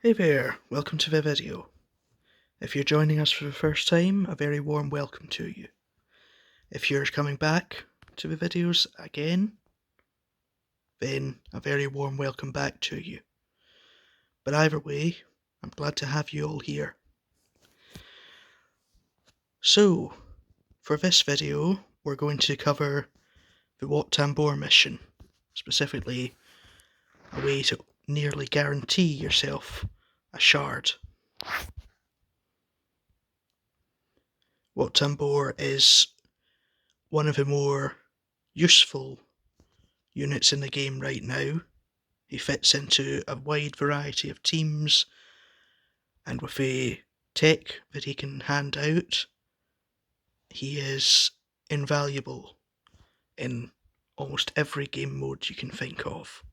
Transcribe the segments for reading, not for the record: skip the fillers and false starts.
Hey there, welcome to the video. If you're joining us for the first time, a very warm welcome to you. If you're coming back to the videos again, then a very warm welcome back to you. But either way, I'm glad to have you all here. So, for this video, we're going to cover the Tambor mission, specifically a way to nearly guarantee yourself a shard. Tambor is one of the more useful units in the game right now. He fits into a wide variety of teams, and with the tech that he can hand out, he is invaluable in almost every game mode you can think of.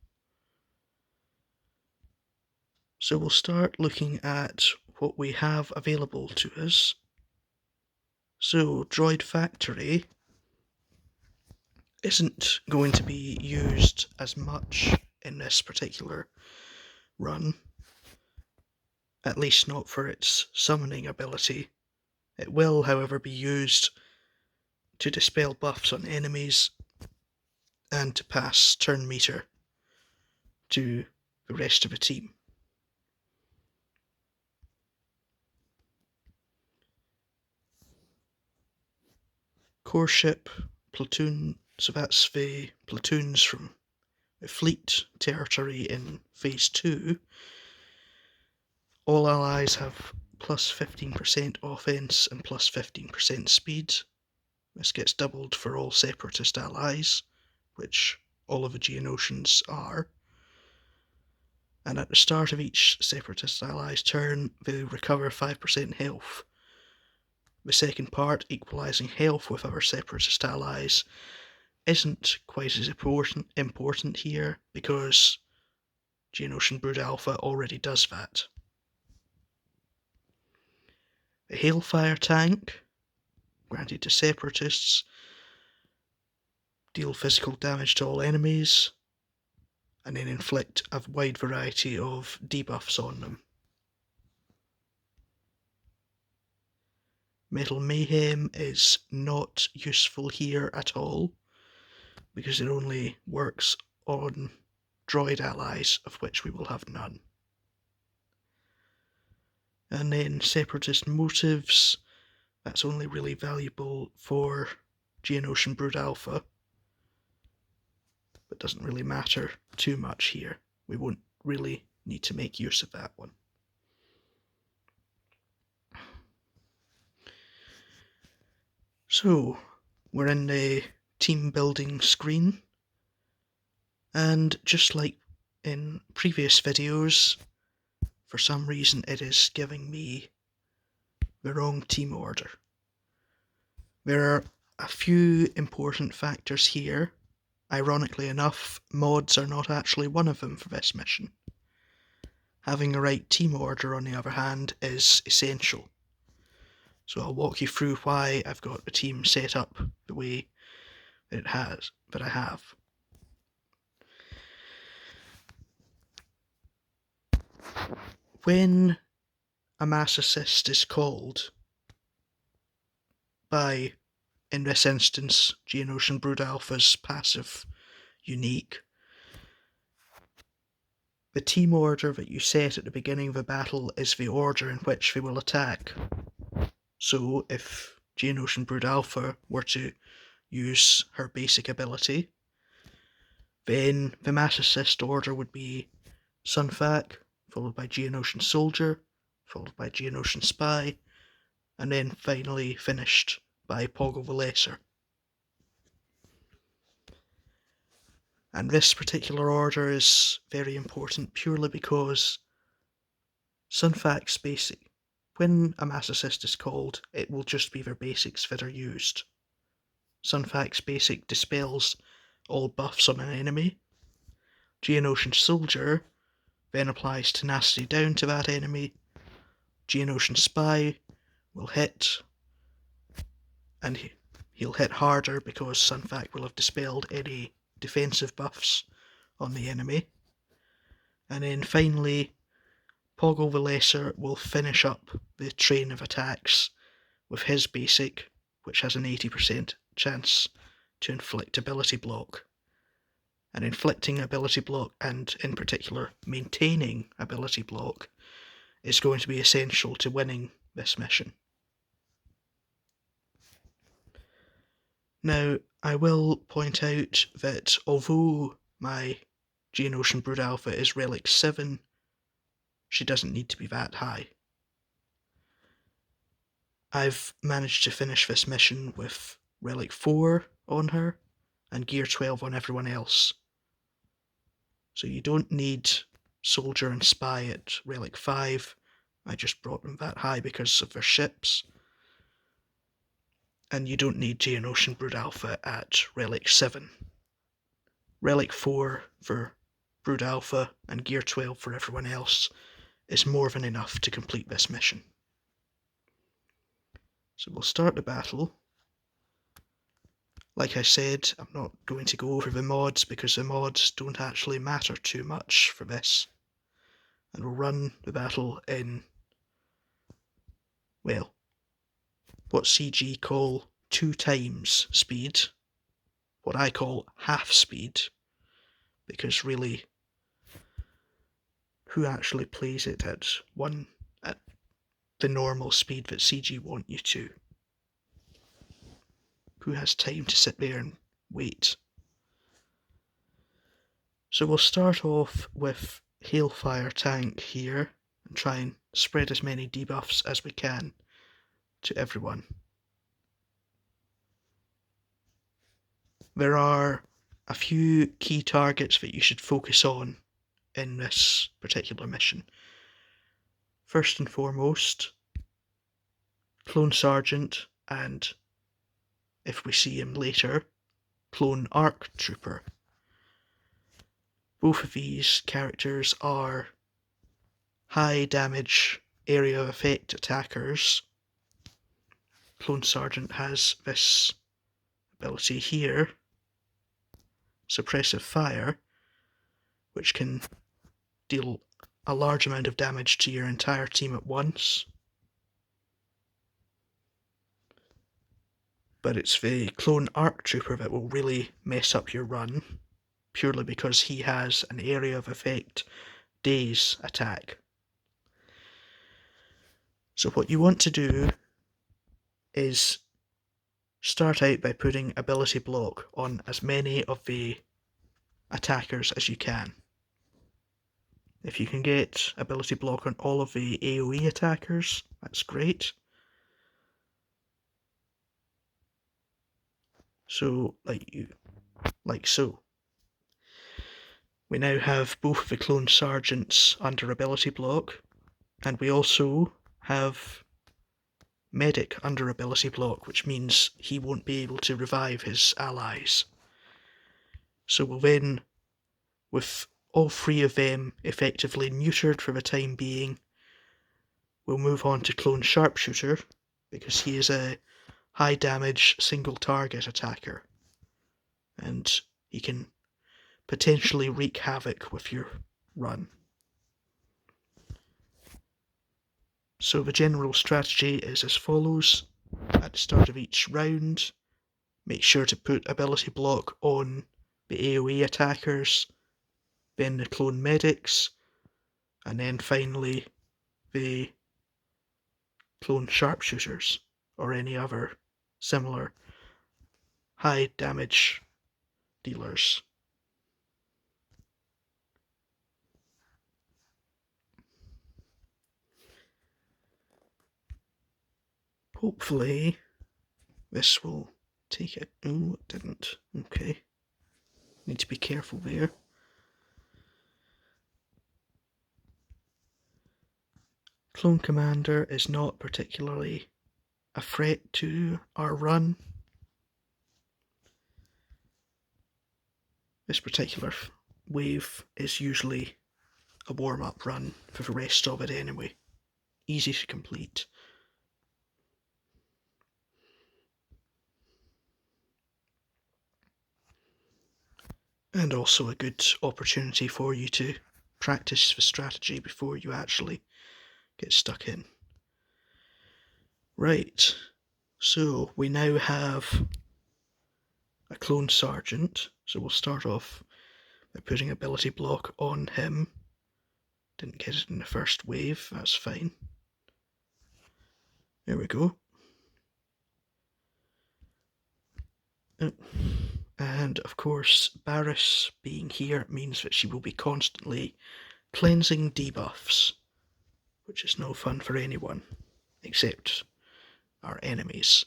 So we'll start looking at what we have available to us. So Droid Factory isn't going to be used as much in this particular run, at least not for its summoning ability. It will, however, be used to dispel buffs on enemies and to pass turn meter to the rest of the team. Core ship, platoon, so that's the platoons from the fleet territory in Phase 2. All allies have plus 15% offense and plus 15% speed. This gets doubled for all separatist allies, which all of the Geonosians are. And at the start of each separatist ally's turn, they recover 5% health. The second part, equalising health with other separatist allies, isn't quite as important here because Geonosian Brood Alpha already does that. The Hailfire tank, granted to separatists, deal physical damage to all enemies, and then inflict a wide variety of debuffs on them. Metal Mayhem is not useful here at all, because it only works on droid allies, of which we will have none. And then Separatist Motives, that's only really valuable for Geonosian Brood Alpha, but doesn't really matter too much here. We won't really need to make use of that one. So, we're in the team building screen, and just like in previous videos, for some reason it is giving me the wrong team order. There are a few important factors here. Ironically enough, mods are not actually one of them for this mission. Having the right team order, on the other hand, is essential. So I'll walk you through why I've got the team set up the way that I have. When a mass assist is called by, in this instance, Geonosian Brood Alpha's passive unique, the team order that you set at the beginning of a battle is the order in which they will attack. So if Geonosian Brood Alpha were to use her basic ability, then the mass assist order would be Sunfac, followed by Geonosian Soldier, followed by Geonosian Spy, and then finally finished by Poggle the Lesser. And this particular order is very important purely because Sunfac's basic, when a mass assist is called, it will just be their basics that are used. Sunfac's basic dispels all buffs on an enemy. Geonosian Soldier then applies tenacity down to that enemy. Geonosian Spy will hit, and he'll hit harder because Sunfac will have dispelled any defensive buffs on the enemy. And then finally, Poggle the Lesser will finish up the train of attacks with his basic, which has an 80% chance to inflict ability block. And inflicting ability block, and in particular maintaining ability block, is going to be essential to winning this mission. Now, I will point out that although my Geonosis Brood Alpha is relic 7, she doesn't need to be that high. I've managed to finish this mission with relic 4 on her and gear 12 on everyone else. So you don't need Soldier and Spy at relic 5. I just brought them that high because of their ships. And you don't need Geonosis Brood Alpha at relic 7. Relic 4 for Brood Alpha and gear 12 for everyone else is more than enough to complete this mission. So we'll start the battle. Like I said, I'm not going to go over the mods because the mods don't actually matter too much for this. And we'll run the battle in, well, what CG call 2 times speed, what I call half speed, because really, who actually plays it at the normal speed that CG want you to? Who has time to sit there and wait? So we'll start off with Hailfire Tank here and try and spread as many debuffs as we can to everyone. There are a few key targets that you should focus on in this particular mission. First and foremost, Clone Sergeant, and if we see him later, Clone Arc Trooper. Both of these characters are high damage area of effect attackers. Clone Sergeant has this ability here, Suppressive Fire, which can deal a large amount of damage to your entire team at once. But it's the Clone Arc Trooper that will really mess up your run, purely because he has an area of effect daze attack. So what you want to do is start out by putting ability block on as many of the attackers as you can. If you can get ability block on all of the AoE attackers, that's great. So, like so. We now have both the Clone Sergeants under ability block, and we also have Medic under ability block, which means he won't be able to revive his allies. So we'll then, with all 3 of them effectively neutered for the time being, we'll move on to Clone Sharpshooter, because he is a high damage single target attacker, and he can potentially wreak havoc with your run. So the general strategy is as follows. At the start of each round, make sure to put ability block on the AoE attackers, then the Clone Medics, and then finally the Clone Sharpshooters, or any other similar high damage dealers. Hopefully this will take it. Oh, it didn't. Okay. Need to be careful there. Clone Commander is not particularly a threat to our run. This particular wave is usually a warm-up run for the rest of it anyway. Easy to complete. And also a good opportunity for you to practice the strategy before you actually get stuck in. Right, so we now have a clone sergeant, so we'll start off by putting ability block on him. Didn't get it in the first wave, that's fine. There we go. And of course, Barris being here means that she will be constantly cleansing debuffs, which is no fun for anyone, except our enemies.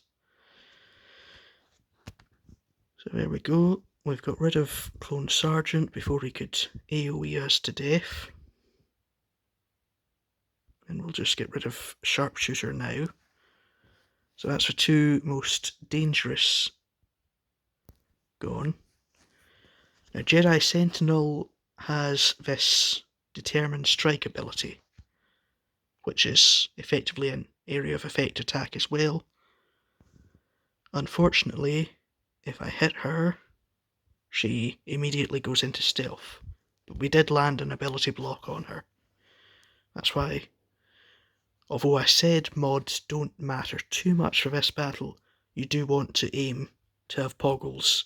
So there we go, we've got rid of Clone Sergeant before he could AoE us to death. And we'll just get rid of Sharpshooter now. So that's the two most dangerous gone. Now Jedi Sentinel has this Determined Strike ability, which is effectively an area of effect attack as well. Unfortunately, if I hit her, she immediately goes into stealth. But we did land an ability block on her. That's why, although I said mods don't matter too much for this battle, you do want to aim to have Poggle's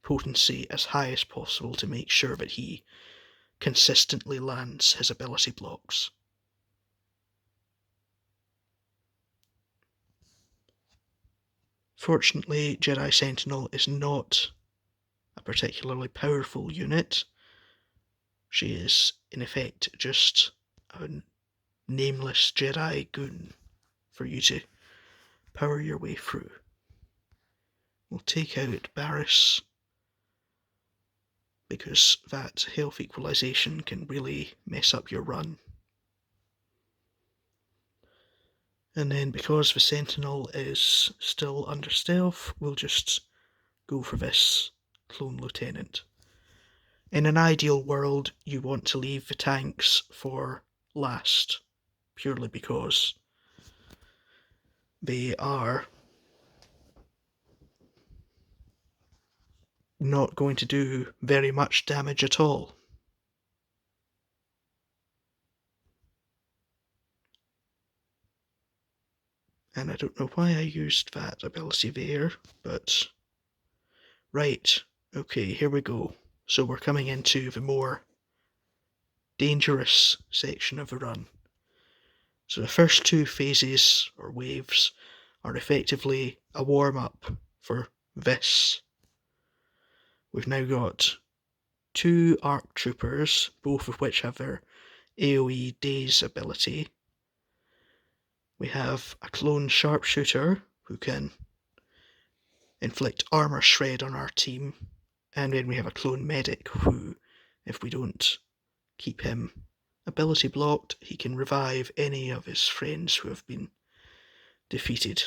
potency as high as possible to make sure that he consistently lands his ability blocks. Fortunately, Jedi Sentinel is not a particularly powerful unit. She is, in effect, just a nameless Jedi goon for you to power your way through. We'll take out Barris, because that health equalization can really mess up your run. And then because the Sentinel is still under stealth, we'll just go for this Clone Lieutenant. In an ideal world, you want to leave the tanks for last, purely because they are not going to do very much damage at all. And I don't know why I used that ability there, but... Right, okay, here we go. So we're coming into the more dangerous section of the run. So the first two phases, or waves, are effectively a warm-up for this. We've now got two ARC troopers, both of which have their AoE Daze ability. We have a clone sharpshooter who can inflict armor shred on our team, and then we have a clone medic who, if we don't keep him ability blocked, he can revive any of his friends who have been defeated.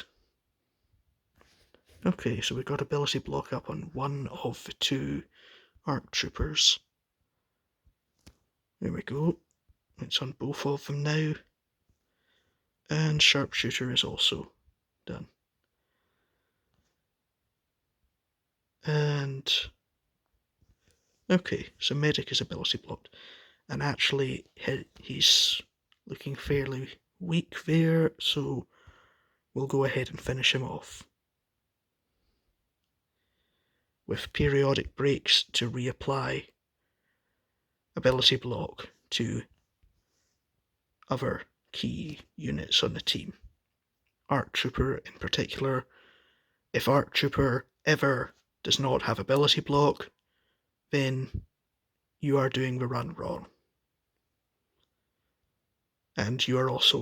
Okay, so we've got ability block up on one of the two ARC troopers. There we go. It's on both of them now. And sharpshooter is also done. And okay, so medic is ability blocked. And actually he's looking fairly weak there, so we'll go ahead and finish him off with periodic breaks to reapply ability block to other key units on the team. ARC Trooper in particular. If ARC Trooper ever does not have ability block, then you are doing the run wrong. And you are also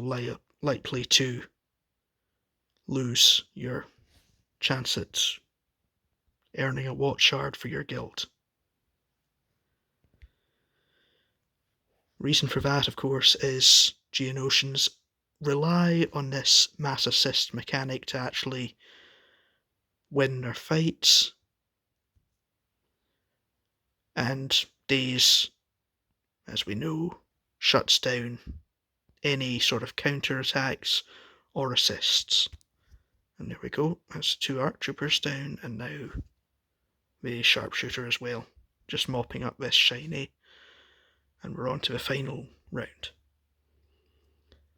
likely to lose your chance at earning a watch shard for your guild. Reason for that, of course, is Geonosians rely on this mass assist mechanic to actually win their fights, and Daze, as we know, shuts down any sort of counter-attacks or assists. And there we go, that's two ARC troopers down, and now the sharpshooter as well, just mopping up this shiny and we're on to the final round.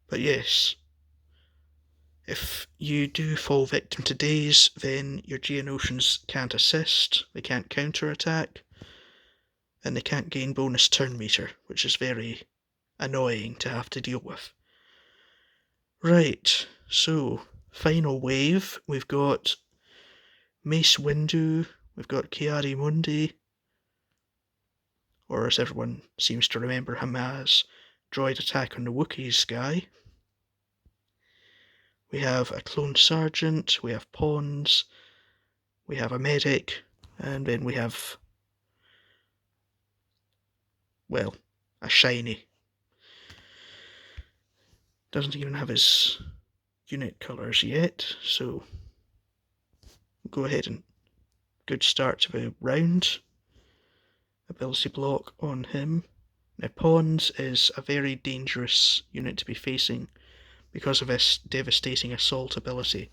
But yes, if you do fall victim to daze, then your Geonosians can't assist, they can't counter-attack, and they can't gain bonus turn meter, which is very annoying to have to deal with. Right, so final wave, we've got Mace Windu, we've got Ki-Adi-Mundi, or as everyone seems to remember him as, Droid Attack on the Wookiee Sky. We have a Clone Sergeant, we have Pawns, we have a Medic, and then we have, well, a Shiny. Doesn't even have his unit colours yet, so go ahead and good start to the round. Ability block on him. Now Pawns is a very dangerous unit to be facing because of his devastating assault ability.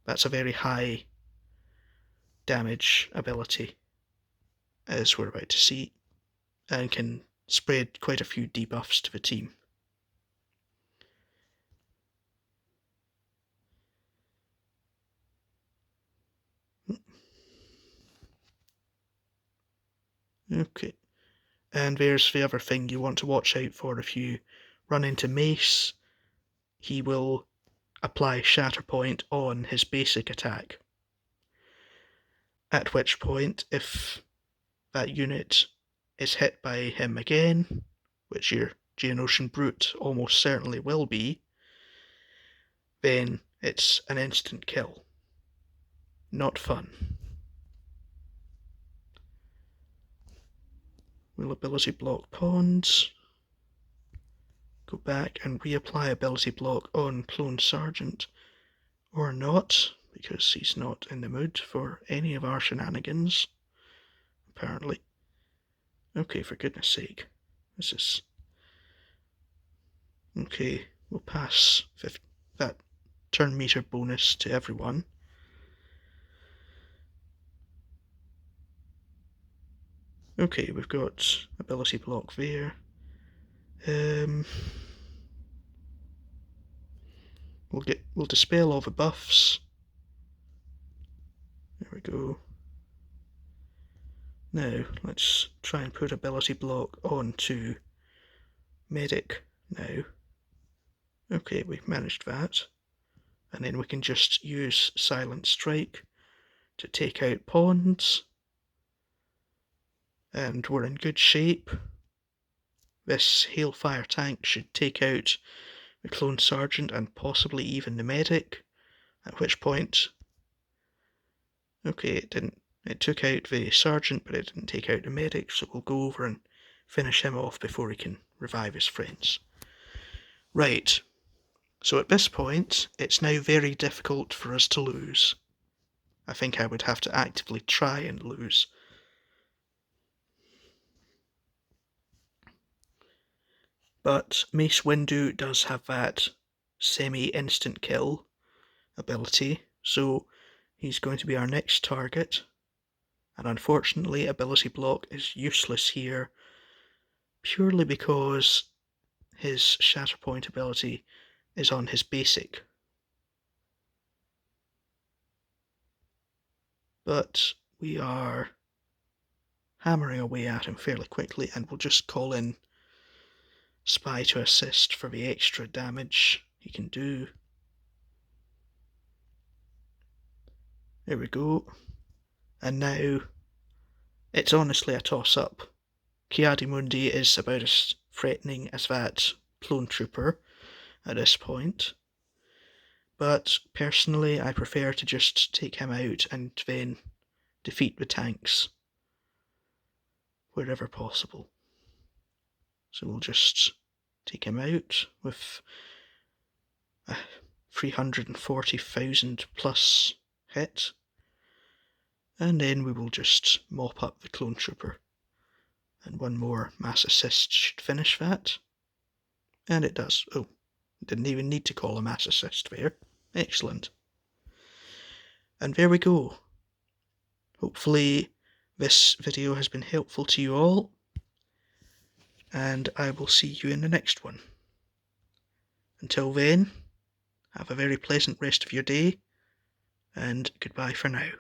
That's a very high damage ability, as we're about to see, and can spread quite a few debuffs to the team. Okay, and there's the other thing you want to watch out for. If you run into Mace, he will apply Shatterpoint on his basic attack. At which point, if that unit is hit by him again, which your Geonosian Brute almost certainly will be, then it's an instant kill. Not fun. We'll ability block Pawns. Go back and reapply ability block on Clone Sergeant. Or not, because he's not in the mood for any of our shenanigans, apparently. Okay, for goodness sake. This is... Okay, we'll pass that turn meter bonus to everyone. Okay, we've got ability block there. We'll dispel all the buffs. There we go. Now, let's try and put ability block onto Medic now. Okay, we've managed that. And then we can just use Silent Strike to take out Pawns. And we're in good shape. This Hailfire tank should take out the Clone Sergeant and possibly even the Medic, at which point... Okay, it didn't. It took out the Sergeant, but it didn't take out the Medic, so we'll go over and finish him off before he can revive his friends. Right, so at this point, it's now very difficult for us to lose. I think I would have to actively try and lose. But Mace Windu does have that semi-instant kill ability, so he's going to be our next target. And unfortunately, ability block is useless here, purely because his Shatterpoint ability is on his basic. But we are hammering away at him fairly quickly, and we'll just call in Spy to assist for the extra damage he can do. There we go. And now, it's honestly a toss-up. Ki-Adi-Mundi is about as threatening as that clone trooper at this point. But personally, I prefer to just take him out and then defeat the tanks wherever possible. So we'll just take him out with a 340,000 plus hit, and then we will just mop up the clone trooper. And one more mass assist should finish that. And it does. Oh, didn't even need to call a mass assist there. Excellent. And there we go. Hopefully this video has been helpful to you all. and I will see you in the next one. Until then, have a very pleasant rest of your day, and goodbye for now.